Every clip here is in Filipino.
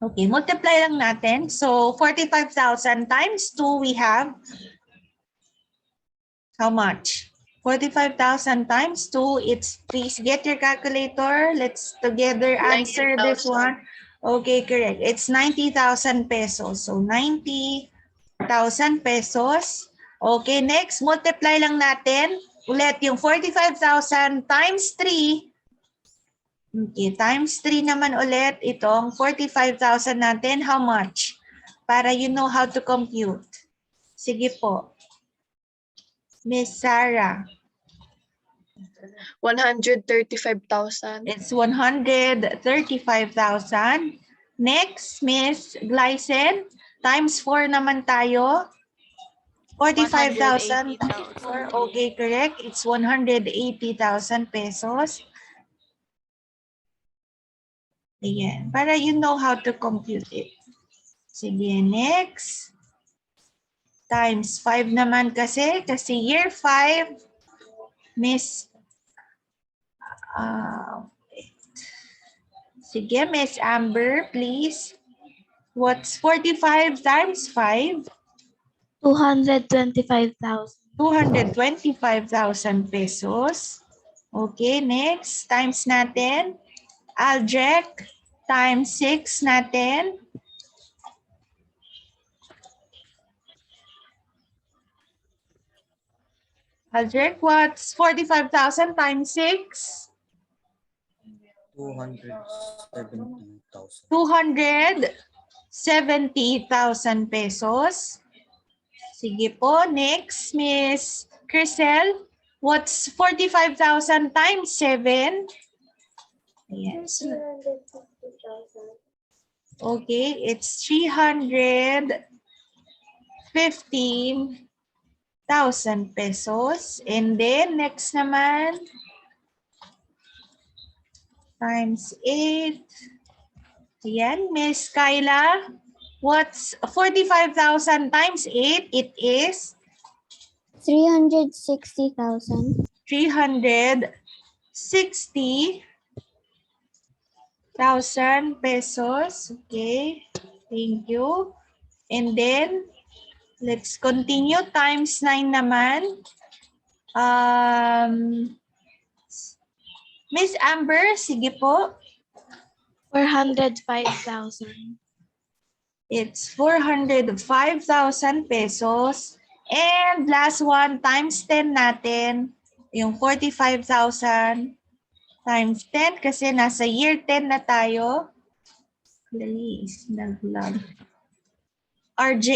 Okay, multiply lang natin. So 45,000 times 2, we have how much? 45,000 times 2, it's, please get your calculator. Let's together answer this 90,000. one. Okay, correct. It's 90,000 pesos. So 90,000 pesos. Okay, next, multiply lang natin. Ulit yung 45,000 times 3. Okay, times 3 naman ulit itong 45,000 natin. How much? Para you know how to compute. Sige po. Miss Sarah. 135,000. It's 135,000. Next, Miss Glycen. Times 4 naman tayo. 45,000 times 4. Okay, correct. It's 180,000 pesos. Ayan. Para you know how to compute it. Sige, next. Times 5 naman kasi year 5, Miss, sige, Miss Amber, please. What's 45 times 5? 225,000. 225,000 pesos. Okay, next. Times natin. Aljek, times 6 natin. Aljek, what's 45,000 times 6? 270,000. 270,000 pesos. Sige po. Next, Miss Crisel. What's 45,000 times 7? Yes. Okay, it's 315,000 pesos. And then, next naman, times 8. Ayan, Miss Kyla. What's 45,000 times 8? It is 360,000. 360,000 pesos. Okay, thank you. And then, let's continue. Times 9 naman. Miss Amber, sige po. 405,000. It's 405,000 pesos. And last one, times 10 natin. Yung 45,000 times 10 kasi nasa year 10 na tayo. Please, nag-log. RJ?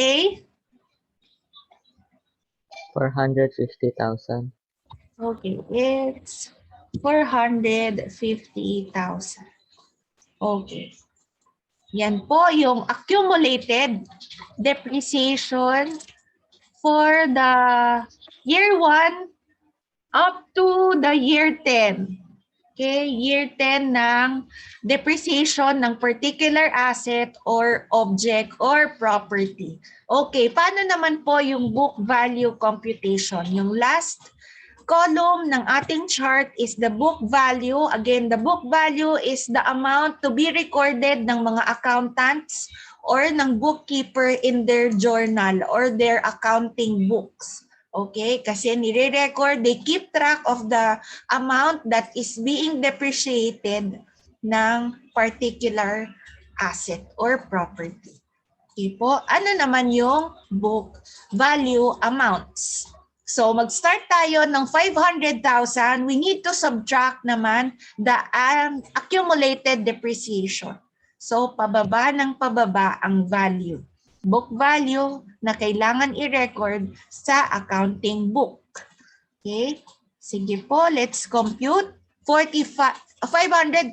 450,000. Okay, it's 450,000. Okay. Yan po yung accumulated depreciation for the year 1 up to the year 10. Okay, year 10 ng depreciation ng particular asset or object or property. Okay, paano naman po yung book value computation? Yung last column ng ating chart is the book value. Again, the book value is the amount to be recorded ng mga accountants or ng bookkeeper in their journal or their accounting books. Okay? Kasi nire-record, they keep track of the amount that is being depreciated ng particular asset or property. Okay po. Ano naman yung book value amounts? So, mag-start tayo ng 500,000. We need to subtract naman the accumulated depreciation. So, pababa ng pababa ang value. Book value na kailangan i-record sa accounting book. Okay? Sige po, let's compute. 500,000.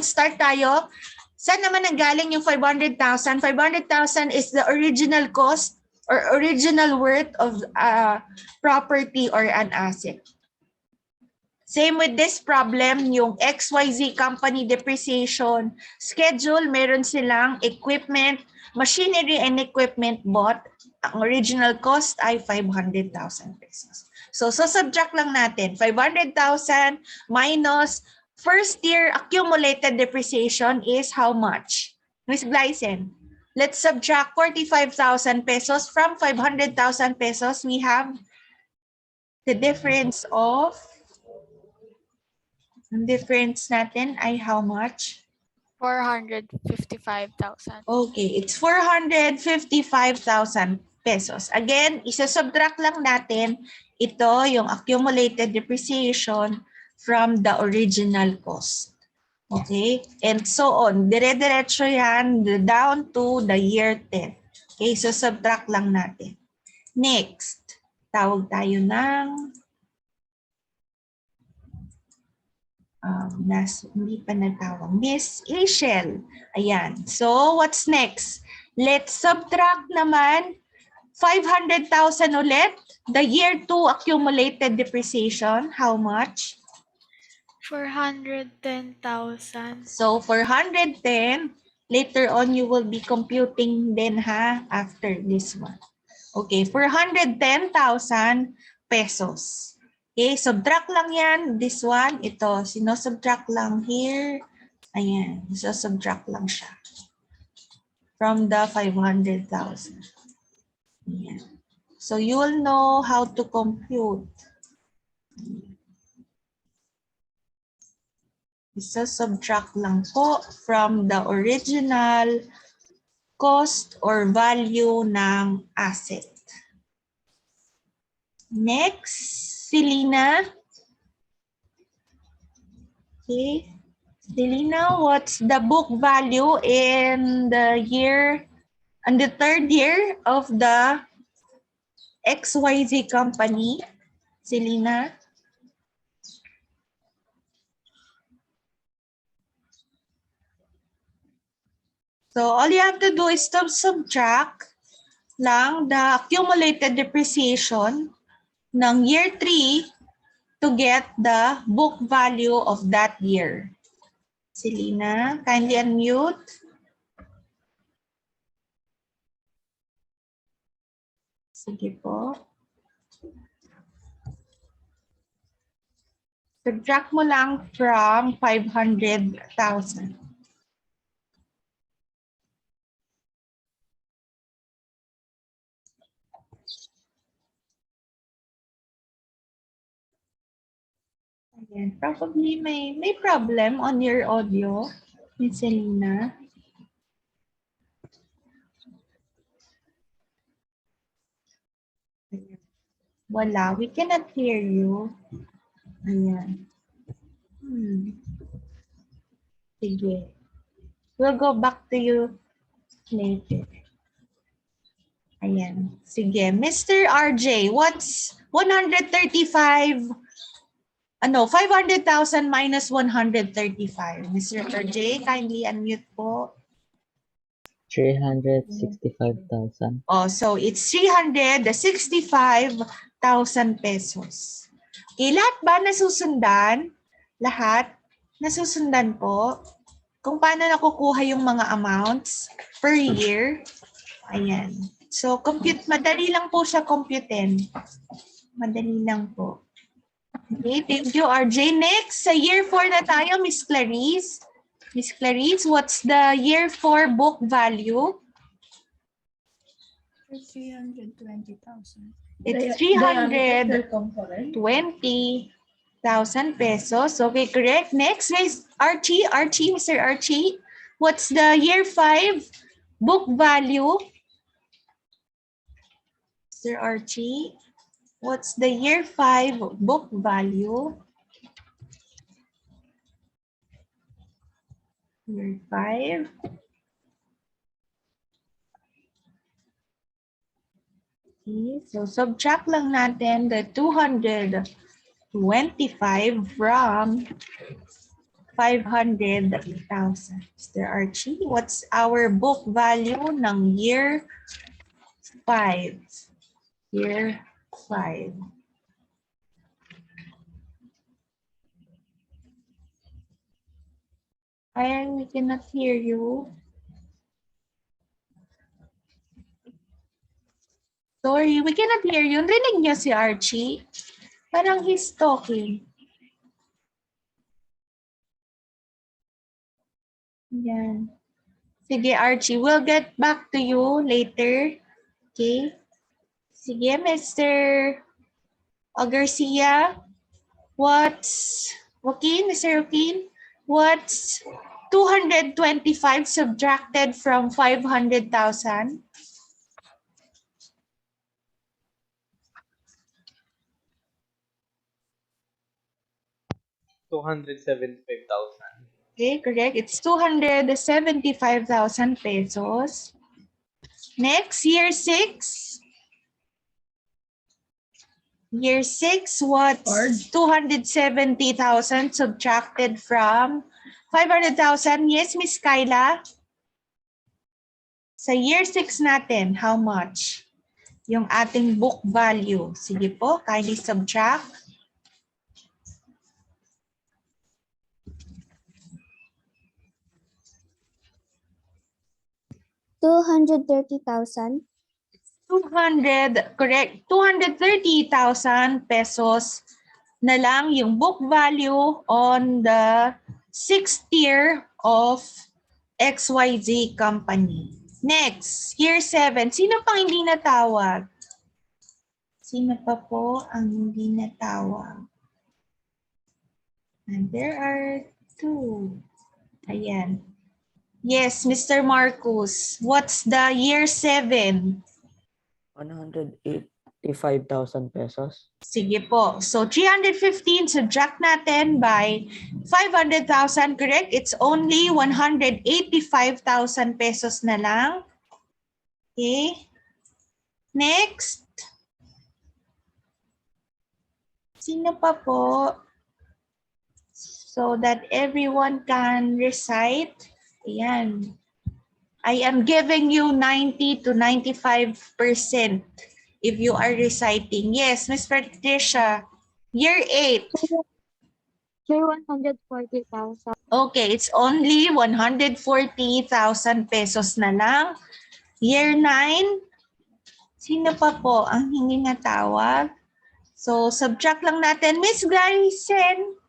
Start tayo. Saan naman nanggaling yung 500,000? 500,000 is the original cost or original worth of property or an asset. Same with this problem, yung XYZ company depreciation schedule, meron silang equipment, machinery and equipment bought. Ang original cost ay 500,000 pesos. So, subtract lang natin. 500,000 minus first year accumulated depreciation is how much? Miss Glycen, let's subtract 45,000 pesos from 500,000 pesos. We have the difference of, ang difference natin ay how much? 455,000. Okay, it's 455,000 pesos. Again, isa-subtract lang natin ito, yung accumulated depreciation from the original cost. Okay? And so on. Dire-diretso yan down to the year 10. Okay, so subtract lang natin. Next, tawag tayo ng hindi pa natawag. Miss Rachel. Ayan. So, what's next? Let's subtract naman 500,000 ulit. The year 2 accumulated depreciation. How much? 410,000. So, 410. Later on, you will be computing then after this one. Okay, 410,000 pesos. Okay, subtract lang yan. This one, ito, sino-subtract lang here. Ayan, so-subtract lang siya. From the 500,000. Ayan. So, you will know how to compute. Isa-subtract lang po from the original cost or value ng asset. Next, Selena. Okay. Selena, what's the book value in the third year of the XYZ company? Selena? So all you have to do is to subtract lang the accumulated depreciation ng year 3 to get the book value of that year. Selena, kindly unmute. Sige po. Subtract mo lang from 500,000. Ayan. Probably may problem on your audio, Miss Selena. Ayan. Wala. We cannot hear you. Ayan. Sige. We'll go back to you later. Ayan. Sige. Mr. RJ, what's 135? 500,000 minus 135. Mr. RJ, kindly unmute po. 365,000. Oh, so it's 365,000 pesos. Okay, lahat ba nasusundan? Lahat nasusundan po? Kung paano nakukuha yung mga amounts per year? Ayan. So, madali lang po siya computein. Madali lang po. Okay, thank you, RJ. Next, sa year 4 na tayo, Miss Clarice. Miss Clarice, what's the year 4 book value? 320,000. It's 320,000 pesos. Okay, correct. Next is Archie. Mr. Archie, what's the year 5 book value? Mr. Archie, what's the year 5 book value? Year 5. Okay, so subtract lang natin the 225 from 500,000. Mr. Archie, what's our book value ng year 5? Year 5. Ayan, we cannot hear you. Sorry, we cannot hear you. Rinig niya si Archie. Parang he's talking. Yan. Sige, Archie. We'll get back to you later. Okay? Sige, Mr. Garcia. What's... Joaquin, Mr. Joaquin? What's 225 subtracted from 500,000? 275,000. Okay, correct. It's 275,000 pesos. Next, year 6. Year 6, what's 270,000 subtracted from 500,000? Yes, Miss Kyla? Sa year 6 natin, how much? Yung ating book value. Sige po, kindly subtract. $230,000. 200, correct. 230,000 pesos na lang yung book value on the 6th year of XYZ company. Next, year 7. Sino pang hindi natawag? Sino pa po ang hindi natawag? And there are 2. Ayan. Yes, Mr. Marcus. What's the year 7? 185,000 pesos. Sige po. So 315 subtract natin by 500,000, correct? It's only 185,000 pesos na lang. Okay. Next. Sino pa po? So that everyone can recite. Ayan. I am giving you 90 to 95% if you are reciting. Yes, Ms. Patricia. Year 8. Sir, 140,000. Okay, it's only 140,000 pesos na lang. Year 9. Sino pa po ang hindi natawag? So, subtract lang natin. Miss Garrison.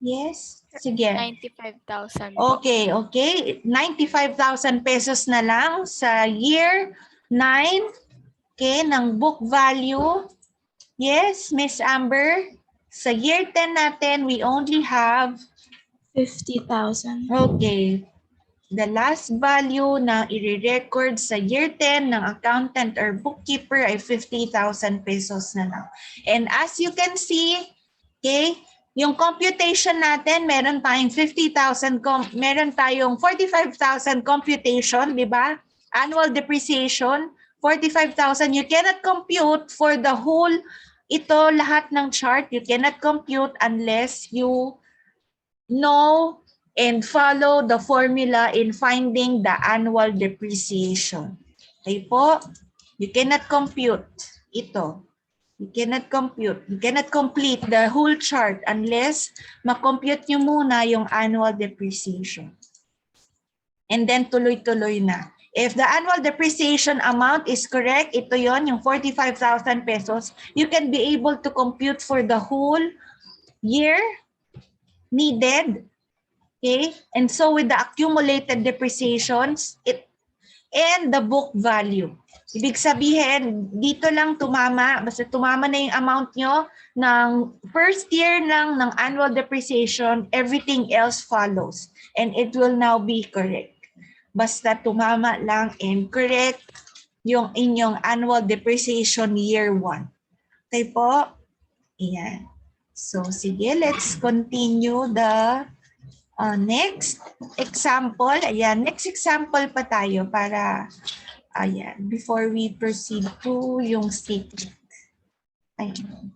Yes? Sige. 95,000 po. Okay, okay. 95,000 pesos na lang sa year 9. Okay, ng book value. Yes, Miss Amber. Sa year 10 natin, we only have 50,000. okay. The last value na i-record sa year 10 ng accountant or bookkeeper ay 50,000 pesos na lang. And as you can see, okay, yung computation natin, meron tayong 50,000, meron tayong 45,000 computation, di ba? Annual depreciation, 45,000. You cannot compute for the whole, ito lahat ng chart, you cannot compute unless you know and follow the formula in finding the annual depreciation. Okay po? You cannot compute ito. You cannot compute. You cannot complete the whole chart unless makompute nyo muna yung annual depreciation. And then tuloy-tuloy na. If the annual depreciation amount is correct, ito yon yung 45,000 pesos, you can be able to compute for the whole year needed. Okay? And so with the accumulated depreciations, and the book value. Ibig sabihin, dito lang tumama, basta tumama na yung amount nyo ng first year lang ng annual depreciation, everything else follows. And it will now be correct. Basta tumama lang and correct yung inyong annual depreciation year 1. Okay po? Ayan. So, sige, let's continue the next example. Ayan, next example pa tayo para, ayan, before we proceed to yung statement. Ayan.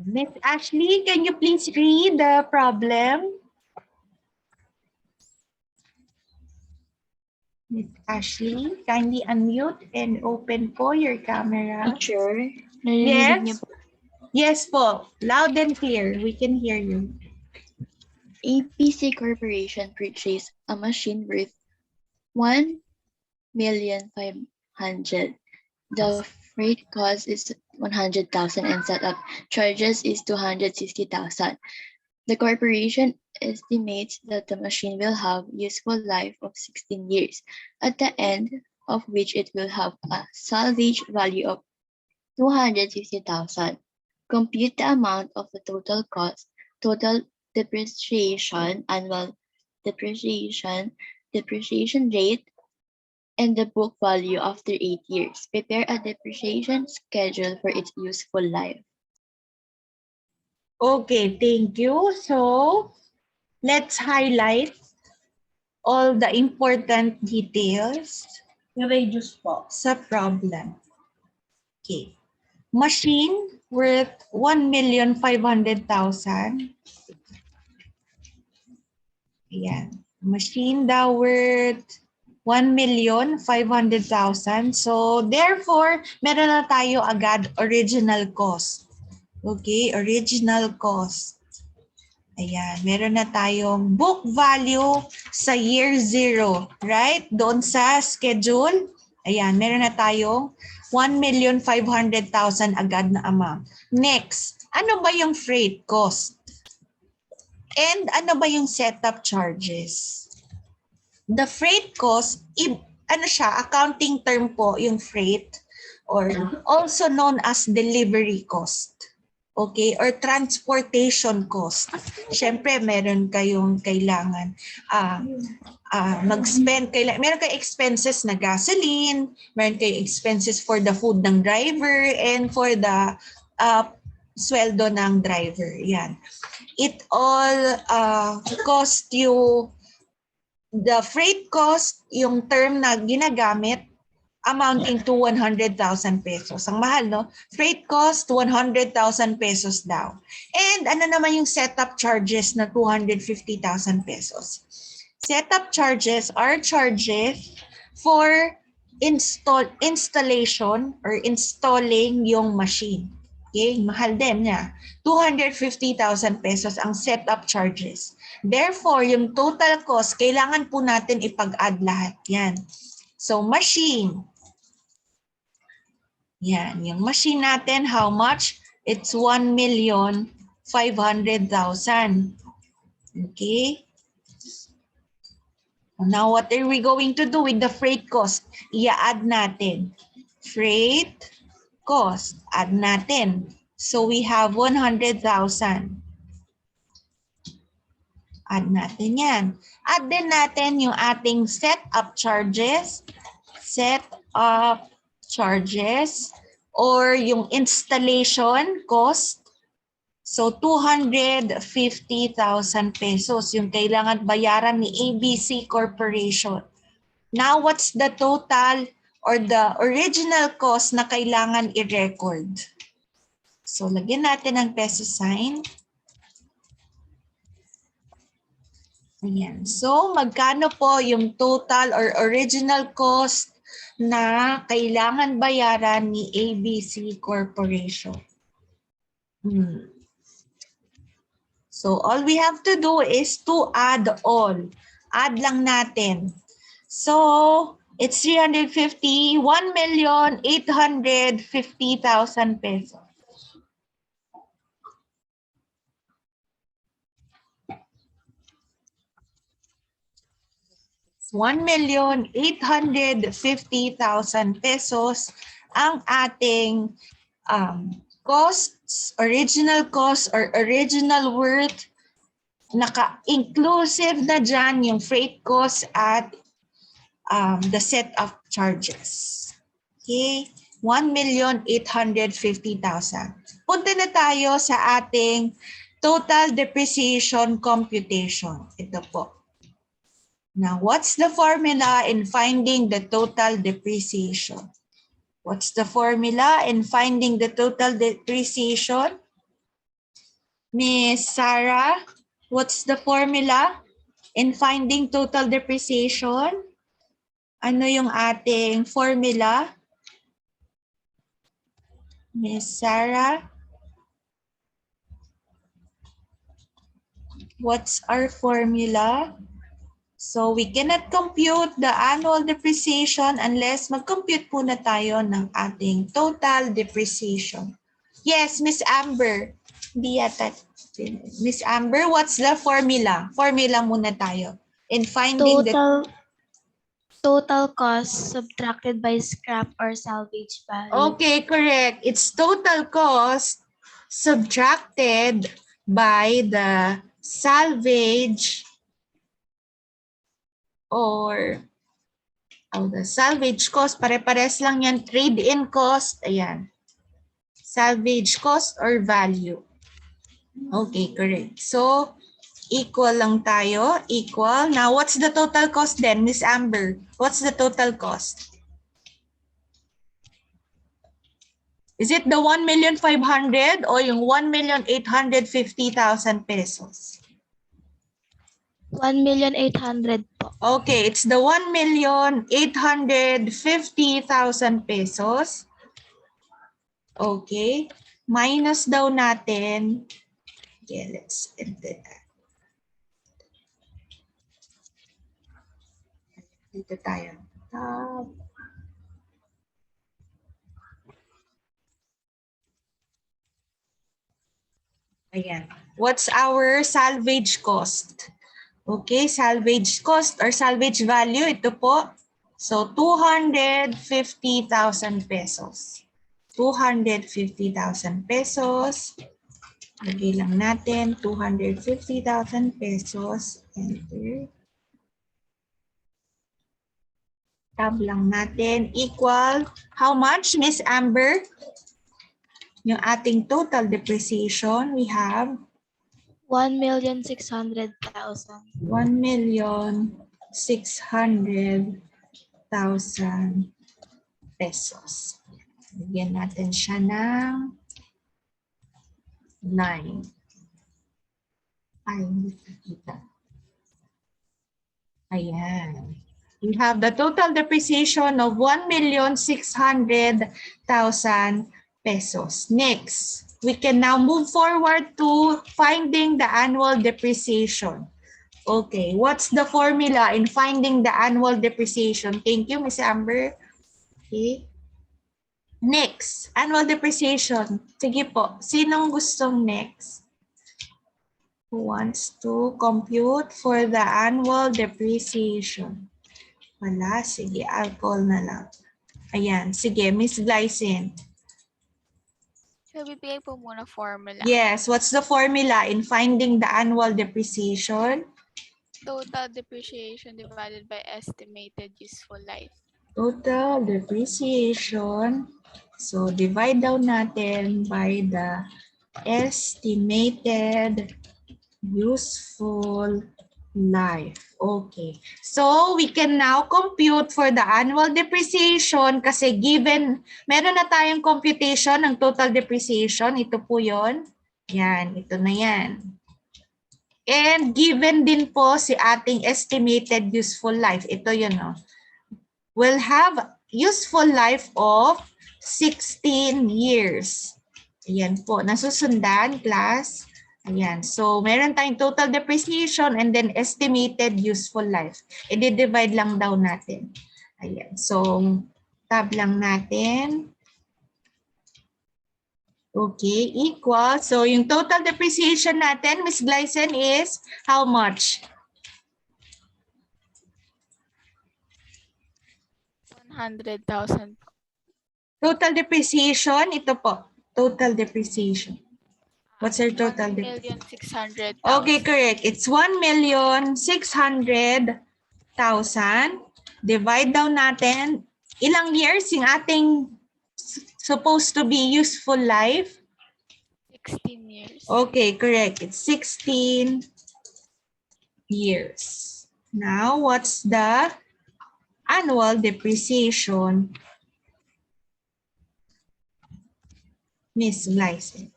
Miss Ashley, can you please read the problem? Miss Ashley, kindly unmute and open po your camera. Teacher, Yes? Yes po. Loud and clear. We can hear you. APC Corporation purchased a machine worth 1,500,000 100. The freight cost is 100,000 and setup charges is 260,000. The corporation estimates that the machine will have useful life of 16 years, at the end of which it will have a salvage value of 250,000. Compute the amount of the total cost, total depreciation, annual depreciation, depreciation rate, and the book value after 8 years. Prepare a depreciation schedule for its useful life. Okay, thank you. So, let's highlight all the important details sa problem. Okay. Machine worth 1,500,000. Ayan. Machine daw worth 1,500,000. So, therefore, meron na tayo agad original cost. Okay, original cost. Ayan, meron na tayong book value sa year 0, right? Doon sa schedule. Ayan, meron na tayong 1,500,000 agad na amount. Next, ano ba yung freight cost? And ano ba yung setup charges? The freight cost, ano siya, accounting term po yung freight or also known as delivery cost. Okay, or transportation cost. Siyempre, meron kayong kailangan mag-spend, meron kayong expenses na gasoline, meron kayong expenses for the food ng driver and for the sweldo ng driver. Yan. It all cost you, the freight cost, yung term na ginagamit, amounting to 100,000 pesos. Ang mahal, no? Freight cost, 100,000 pesos daw. And ano naman yung setup charges na 250,000 pesos? Setup charges are charges for installation or installing yung machine. Okay, mahal din niya. 250,000 pesos ang setup charges. Therefore, yung total cost, kailangan po natin ipag-add lahat yan. So, machine. Yan, yung machine natin, how much? It's 1,500,000. Okay? Now, what are we going to do with the freight cost? I-add natin. Freight cost, add natin. So, we have 100,000. Add natin yan. Add din natin yung ating setup charges. Setup charges or yung installation cost. So, 250,000 pesos yung kailangan bayaran ni ABC Corporation. Now, what's the total or the original cost na kailangan i-record? So, lagyan natin ng peso sign. Ayan. So, magkano po yung total or original cost na kailangan bayaran ni ABC Corporation? So, all we have to do is to add all. Add lang natin. So, it's 350, 1,850,000 pesos. 1,850,000 pesos ang ating costs, original cost or original worth, naka-inclusive na dyan yung freight cost at the setup charges. Okay, 1,850,000. Punta na tayo sa ating total depreciation computation. Ito po. Now, what's the formula in finding the total depreciation? What's the formula in finding the total depreciation? Miss Sarah, what's the formula in finding total depreciation? Ano yung ating formula? Miss Sarah, what's our formula? So we cannot compute the annual depreciation unless mag-compute muna tayo ng ating total depreciation. Yes, Miss Amber. Hindi yata. Miss Amber, what's the formula? Formula muna tayo. In finding the Total cost subtracted by scrap or salvage value. Okay, correct. It's total cost subtracted by the salvage or the salvage cost. Pare-pares lang yan. Trade-in cost. Ayan. Salvage cost or value. Okay, correct. So, equal lang tayo. Equal. Now, what's the total cost then, Miss Amber? What's the total cost? Is it the 1,500,000 o yung 1,850,000 pesos? 1,800,000 po. Okay, it's the 1,850,000 pesos. Okay. Minus daw natin. Okay, let's enter that. Dito tayo. Ayan. What's our salvage cost? Okay, salvage cost or salvage value, ito po. So, 250,000 pesos. 250,000 pesos. Lagay lang natin, 250,000 pesos. Enter. Tab lang natin. Equal, how much, Miss Amber? Yung ating total depreciation, we have 1,600,000. 1,600,000 pesos. Bigyan natin siya ng 9. Ay, hindi kita. Ayan. We have the total depreciation of 1,600,000 pesos. Next, we can now move forward to finding the annual depreciation. Okay, what's the formula in finding the annual depreciation? Thank you, Ms. Amber. Okay. Next, annual depreciation. Sige po, sinong gustong next? Who wants to compute for the annual depreciation? Wala, sige, I'll call na lang. Ayan, sige, Miss Glycine. So, bibigay po muna formula. Yes, what's the formula in finding the annual depreciation? Total depreciation divided by estimated useful life. Total depreciation. So, divide down natin by the estimated useful life. Okay. So, we can now compute for the annual depreciation kasi given, meron na tayong computation ng total depreciation. Ito po yon. Yan, ito na yan. And given din po si ating estimated useful life. Ito yun, no? Will have useful life of 16 years. Ayan po. Nasusundan, class? Ayan. So, meron tayong total depreciation and then estimated useful life. I-divide lang daw natin. Ayan. So, tab lang natin. Okay, equal. So, yung total depreciation natin, Ms. Glycine, is how much? 100,000. Total depreciation, ito po. Total depreciation. What's your total depreciation? 1,600,000. Okay, correct. It's 1,600,000. Divide down natin. Ilang years yung ating supposed to be useful life? 16 years. Okay, correct. It's 16 years. Now, what's the annual depreciation? Miss Glycine.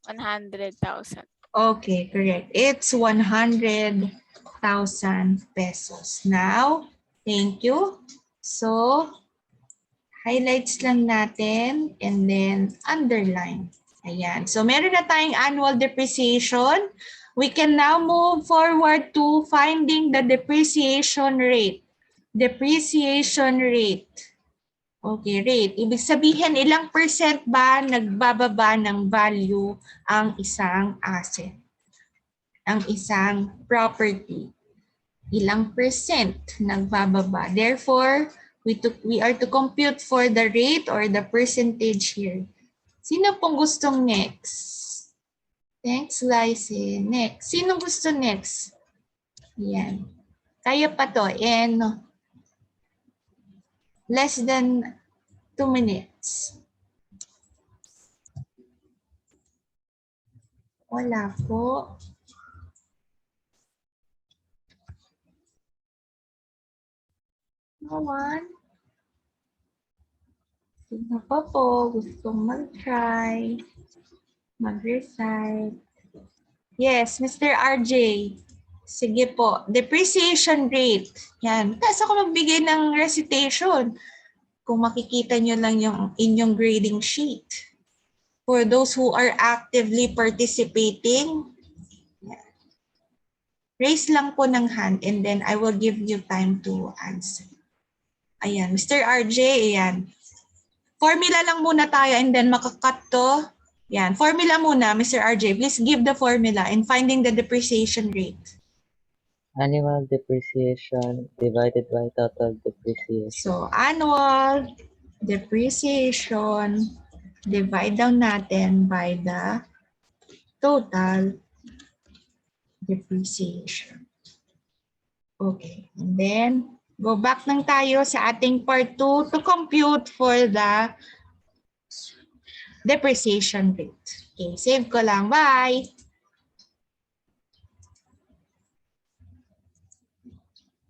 100,000. Okay, correct. It's 100,000 pesos. Now, thank you. So, highlights lang natin and then underline. Ayan. So, meron na tayong annual depreciation. We can now move forward to finding the depreciation rate. Depreciation rate. Okay, rate. Ibig sabihin, ilang percent ba nagbababa ng value ang isang asset? Ang isang property. Ilang percent nagbababa. Therefore, we are to compute for the rate or the percentage here. Sino pong gustong next? Thanks, Lyse. Next. Sino gusto next? Yan. Kaya pa to. And less than 2 minutes. Wala po. No one? Sino pa po gustong mag-try? Mag-recite? Yes, Mr. RJ. Sige po. Depreciation rate. Yan. Tapos ako magbigay ng recitation. Kung makikita nyo lang yung inyong grading sheet. For those who are actively participating, raise lang po ng hand and then I will give you time to answer. Ayan, Mr. RJ, ayan. Formula lang muna tayo and then makakat to. Yan, formula muna, Mr. RJ. Please give the formula in finding the depreciation rate. Annual depreciation divided by total depreciation. So, annual depreciation, divide down natin by the total depreciation. Okay, and then go back lang tayo sa ating part 2 to compute for the depreciation rate. Okay, save ko lang. Bye!